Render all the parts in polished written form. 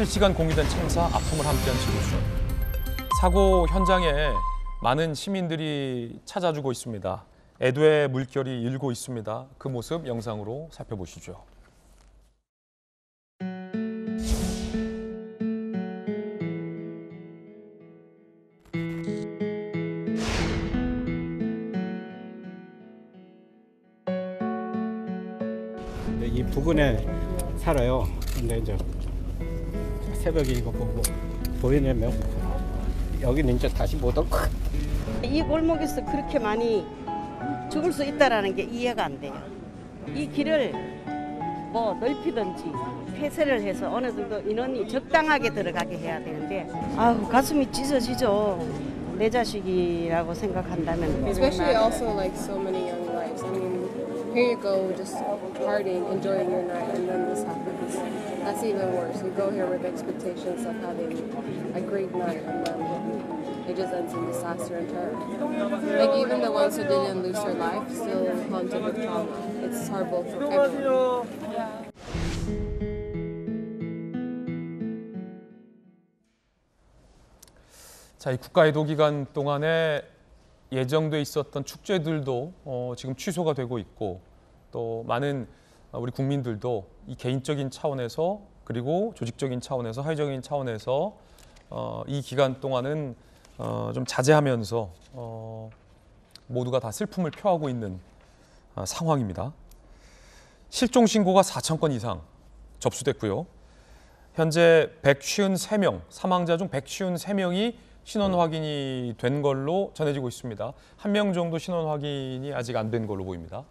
실시간 공유된 참사, 아픔을 함께한 지구촌. 사고 현장에 많은 시민들이 찾아주고 있습니다. 애도의 물결이 일고 있습니다. 그 모습 영상으로 살펴보시죠. 이 부근에 살아요. 근데 이제 새벽에 이거 보고 보이냐면 여기는 이제 다시 못 오고. 이 골목에서 그렇게 많이 죽을 수 있다라는 게 이해가 안 돼요. 이 길을 뭐 넓히든지 폐쇄를 해서 어느 정도 인원이 적당하게 들어가게 해야 되는데 아우 가슴이 찢어지죠. 내 자식이라고 생각한다면. Especially also like so many young lives. I mean, here you go just partying, enjoying your night, and then this happens. That's even worse. You go here with expectations of having a great night, and then it just ends in disaster and terror. Like even the ones who didn't lose their life still haunted with trauma. It's horrible for everyone. 자, 이 국가애도 기간 동안에 예정돼 있었던 축제들도 지금 취소가 되고 있고, 또 많은 우리 국민들도 이 개인적인 차원에서 그리고 조직적인 차원에서 사회적인 차원에서 이 기간 동안은 좀 자제하면서 모두가 다 슬픔을 표하고 있는 상황입니다. 실종 신고가 4,000건 이상 접수됐고요. 현재 153명, 사망자 중 153명이 신원 확인이 된 걸로 전해지고 있습니다. 한 명 정도 신원 확인이 아직 안 된 걸로 보입니다.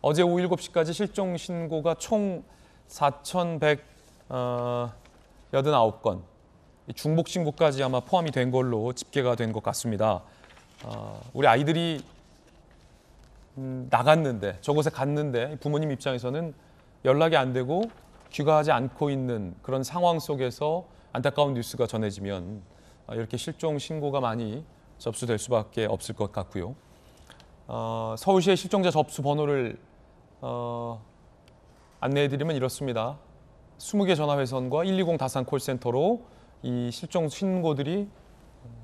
어제 오후 7시까지 실종 신고가 총 4,189건, 중복 신고까지 아마 포함이 된 걸로 집계가 된 것 같습니다. 우리 아이들이 나갔는데, 저곳에 갔는데 부모님 입장에서는 연락이 안 되고 귀가하지 않고 있는 그런 상황 속에서 안타까운 뉴스가 전해지면 이렇게 실종 신고가 많이 접수될 수밖에 없을 것 같고요. 서울시의 실종자 접수 번호를 안내해드리면 이렇습니다. 20개 전화회선과 120 다산 콜센터로 이 실종 신고들이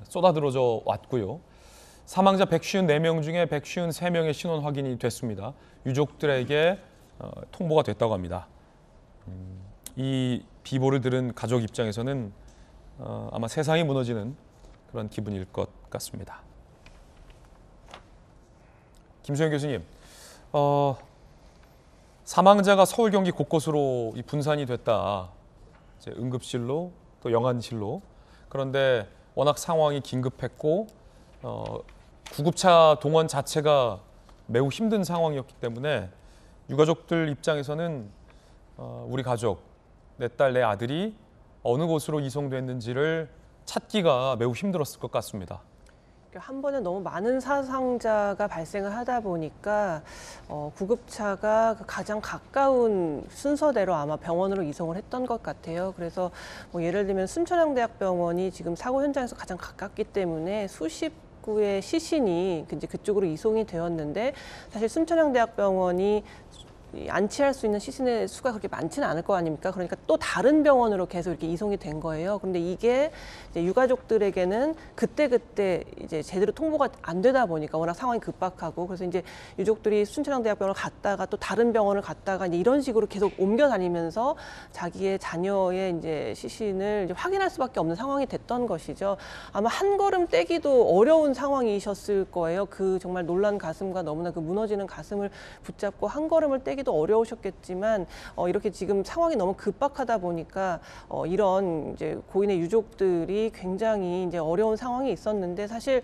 쏟아들어져 왔고요. 사망자 154명 중에 153명의 신원 확인이 됐습니다. 유족들에게 통보가 됐다고 합니다. 이 비보를 들은 가족 입장에서는 아마 세상이 무너지는 그런 기분일 것 같습니다. 김소영 교수님, 사망자가 서울 경기 곳곳으로 분산이 됐다. 이제 응급실로 또 영안실로. 그런데 워낙 상황이 긴급했고 구급차 동원 자체가 매우 힘든 상황이었기 때문에 유가족들 입장에서는 우리 가족, 내 딸, 내 아들이 어느 곳으로 이송됐는지를 찾기가 매우 힘들었을 것 같습니다. 한 번에 너무 많은 사상자가 발생을 하다 보니까 구급차가 가장 가까운 순서대로 아마 병원으로 이송을 했던 것 같아요. 그래서 뭐 예를 들면 순천향대학병원이 지금 사고 현장에서 가장 가깝기 때문에 수십 구의 시신이 이제 그쪽으로 이송이 되었는데, 사실 순천향대학병원이 안치할 수 있는 시신의 수가 그렇게 많지는 않을 거 아닙니까? 그러니까 또 다른 병원으로 계속 이렇게 이송이 된 거예요. 그런데 이게 이제 유가족들에게는 그때그때 이제 제대로 통보가 안 되다 보니까 워낙 상황이 급박하고, 그래서 이제 유족들이 순천향대학병원을 갔다가 또 다른 병원을 갔다가 이제 이런 식으로 계속 옮겨 다니면서 자기의 자녀의 이제 시신을 이제 확인할 수밖에 없는 상황이 됐던 것이죠. 아마 한 걸음 떼기도 어려운 상황이셨을 거예요. 그 정말 놀란 가슴과 너무나 그 무너지는 가슴을 붙잡고 한 걸음을 떼기 도 어려우셨겠지만 이렇게 지금 상황이 너무 급박하다 보니까 이런 이제 고인의 유족들이 굉장히 이제 어려운 상황이 있었는데, 사실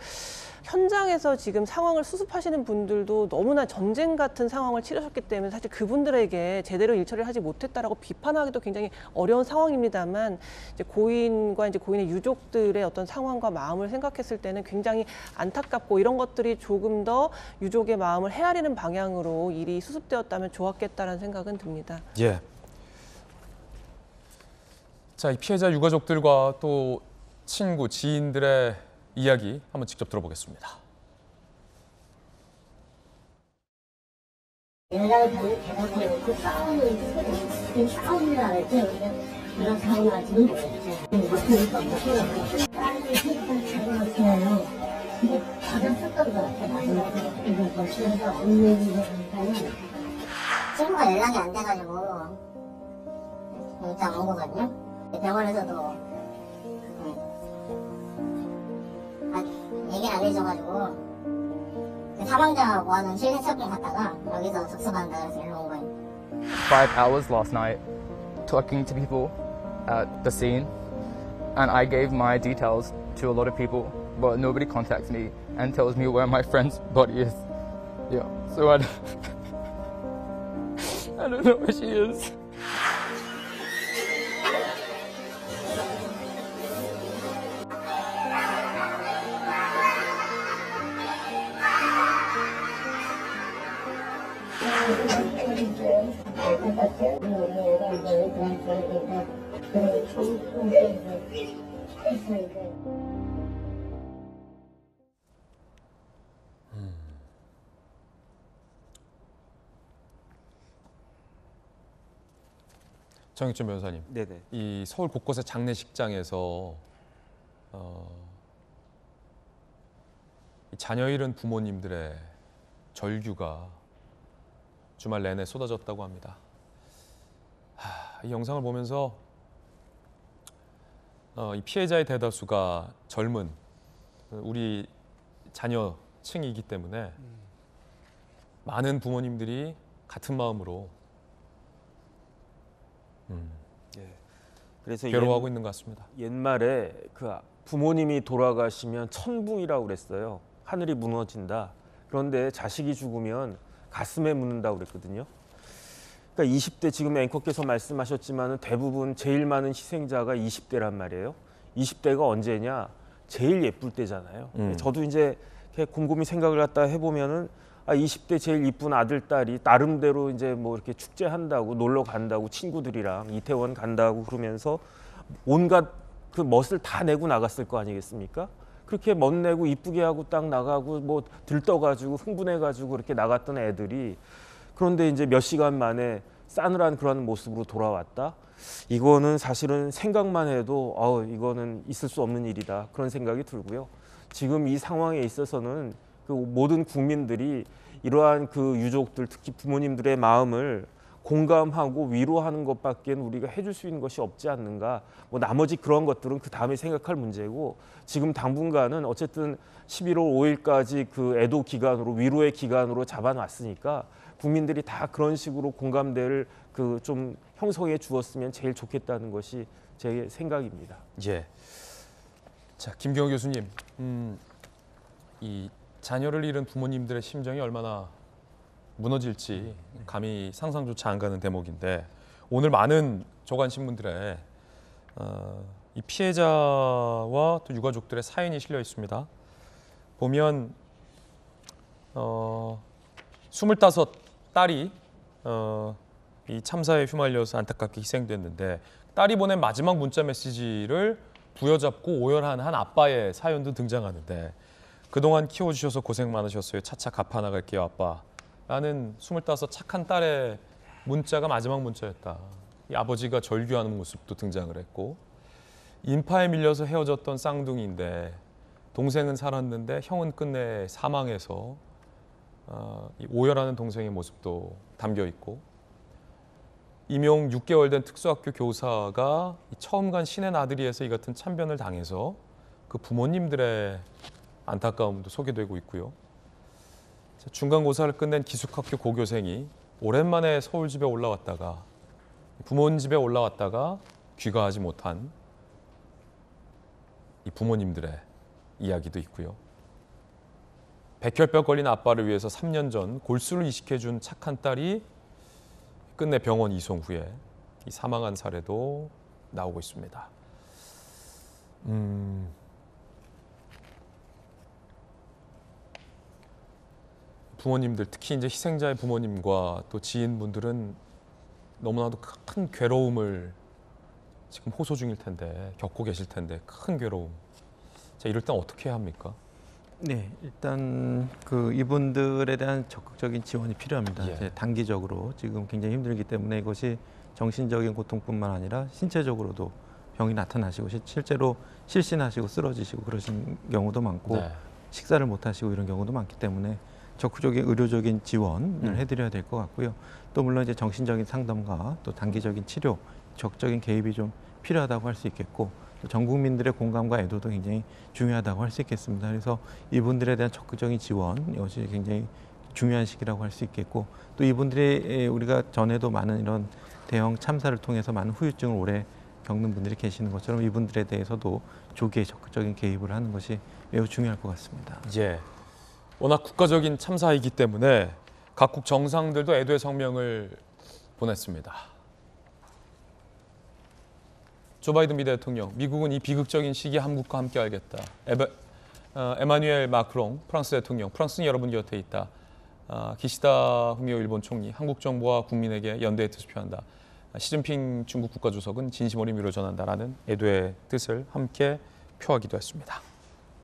현장에서 지금 상황을 수습하시는 분들도 너무나 전쟁 같은 상황을 치르셨기 때문에 사실 그분들에게 제대로 일처리를 하지 못했다라고 비판하기도 굉장히 어려운 상황입니다만, 이제 고인과 이제 고인의 유족들의 어떤 상황과 마음을 생각했을 때는 굉장히 안타깝고, 이런 것들이 조금 더 유족의 마음을 헤아리는 방향으로 일이 수습되었다면 좋았겠다라는 생각은 듭니다. 예. 자, 이 피해자 유가족들과 또 친구, 지인들의 이야기 한번 직접 들어보겠습니다. 연락을 대놓고 그 싸움을 지금 싸움이라 알죠. 그런 상황을 지금 못하니까 못해요. 딸이 세입을 잘해요. 근데 받았었던 것 같아요. 나중에 이거 거치면서 운명이 되니까는 친구가 연락이 안 돼가지고 일단 온 거거든요. 병원에서도 얘기를 안 해줘가지고 사망자하고 하는 실내 체크인 갔다가 여기서 접수받는다 그래서 일로 온 거예요. 5 hours last night talking to people at the scene, and I gave my details to a lot of people, but nobody contacts me and tells me where my friend's body is. Yeah, so I don't know where she is. 정익준 변호사님, 네네. 이 서울 곳곳의 장례식장에서 이 자녀 잃은 부모님들의 절규가 주말 내내 쏟아졌다고 합니다. 이 영상을 보면서 이 피해자의 대다수가 젊은 우리 자녀층이기 때문에 많은 부모님들이 같은 마음으로 그래서 괴로워하고 있는 것 같습니다. 옛말에 그 부모님이 돌아가시면 천붕이라고 그랬어요. 하늘이 무너진다. 그런데 자식이 죽으면 가슴에 묻는다고 그랬거든요. 그러니까 20대 지금 앵커께서 말씀하셨지만 대부분 제일 많은 희생자가 20대란 말이에요. 20대가 언제냐? 제일 예쁠 때잖아요. 저도 이제 이렇게 곰곰이 생각을 갖다 해보면은 20대 제일 이쁜 아들, 딸이 나름대로 이제 뭐 이렇게 축제한다고 놀러 간다고 친구들이랑 이태원 간다고 그러면서 온갖 그 멋을 다 내고 나갔을 거 아니겠습니까? 그렇게 멋내고 이쁘게 하고 딱 나가고 뭐 들떠가지고 흥분해가지고 그렇게 나갔던 애들이 그런데 이제 몇 시간 만에 싸늘한 그런 모습으로 돌아왔다. 이거는 사실은 생각만 해도 이거는 있을 수 없는 일이다. 그런 생각이 들고요. 지금 이 상황에 있어서는 그 모든 국민들이 이러한 그 유족들, 특히 부모님들의 마음을 공감하고 위로하는 것밖에 우리가 해줄 수 있는 것이 없지 않는가. 뭐 나머지 그런 것들은 그 다음에 생각할 문제고 지금 당분간은 어쨌든 11월 5일까지 그 애도 기간으로 위로의 기간으로 잡아놨으니까 국민들이 다 그런 식으로 공감대를 그 좀 형성해 주었으면 제일 좋겠다는 것이 제 생각입니다. 예. 자, 김경호 교수님, 이 자녀를 잃은 부모님들의 심정이 얼마나 무너질지 감히 상상조차 안 가는 대목인데 오늘 많은 조간 신문들에 이 피해자와 또 유가족들의 사연이 실려 있습니다. 보면 25딸이 이 참사에 휘말려서 안타깝게 희생됐는데 딸이 보낸 마지막 문자 메시지를 부여잡고 오열한 한 아빠의 사연도 등장하는데 그동안 키워주셔서 고생 많으셨어요. 차차 갚아나갈게요 아빠. 라는 25 착한 딸의 문자가 마지막 문자였다. 이 아버지가 절규하는 모습도 등장을 했고 인파에 밀려서 헤어졌던 쌍둥이인데 동생은 살았는데 형은 끝내 사망해서 이 오열하는 동생의 모습도 담겨 있고 임용 6개월 된 특수학교 교사가 처음 간 신의 나들이에서 이 같은 참변을 당해서 그 부모님들의 안타까움도 소개되고 있고요. 중간고사를 끝낸 기숙학교 고교생이 오랜만에 서울집에 올라왔다가 부모님 집에 올라왔다가 귀가하지 못한 이 부모님들의 이야기도 있고요. 백혈병 걸린 아빠를 위해서 3년 전 골수를 이식해준 착한 딸이 끝내 병원 이송 후에 이 사망한 사례도 나오고 있습니다. 부모님들, 특히 이제 희생자의 부모님과 또 지인분들은 너무나도 큰 괴로움을 지금 호소 중일 텐데, 겪고 계실 텐데 큰 괴로움. 자, 이럴 땐 어떻게 해야 합니까? 네, 일단 그 이분들에 대한 적극적인 지원이 필요합니다. 예. 이제 단기적으로 지금 굉장히 힘들기 때문에 이것이 정신적인 고통뿐만 아니라 신체적으로도 병이 나타나시고 실제로 실신하시고 쓰러지시고 그러신 경우도 많고 네. 식사를 못 하시고 이런 경우도 많기 때문에 적극적인 의료적인 지원을 해드려야 될 것 같고요. 또 물론 이제 정신적인 상담과 또 단기적인 치료, 적극적인 개입이 좀 필요하다고 할 수 있겠고 또 전 국민들의 공감과 애도도 굉장히 중요하다고 할 수 있겠습니다. 그래서 이분들에 대한 적극적인 지원 이것이 굉장히 중요한 시기라고 할 수 있겠고 또 이분들이 우리가 전에도 많은 이런 대형 참사를 통해서 많은 후유증을 오래 겪는 분들이 계시는 것처럼 이분들에 대해서도 조기에 적극적인 개입을 하는 것이 매우 중요할 것 같습니다. 예. 워낙 국가적인 참사이기 때문에 각국 정상들도 애도의 성명을 보냈습니다. 조 바이든 미 대통령, 미국은 이 비극적인 시기에 한국과 함께 알겠다. 에마뉘엘 마크롱 프랑스 대통령, 프랑스는 여러분 곁에 있다. 기시다 후미오 일본 총리, 한국 정부와 국민에게 연대의 뜻을 표한다. 시진핑 중국 국가주석은 진심 어린 위로 전한다라는 애도의 뜻을 함께 표하기도 했습니다.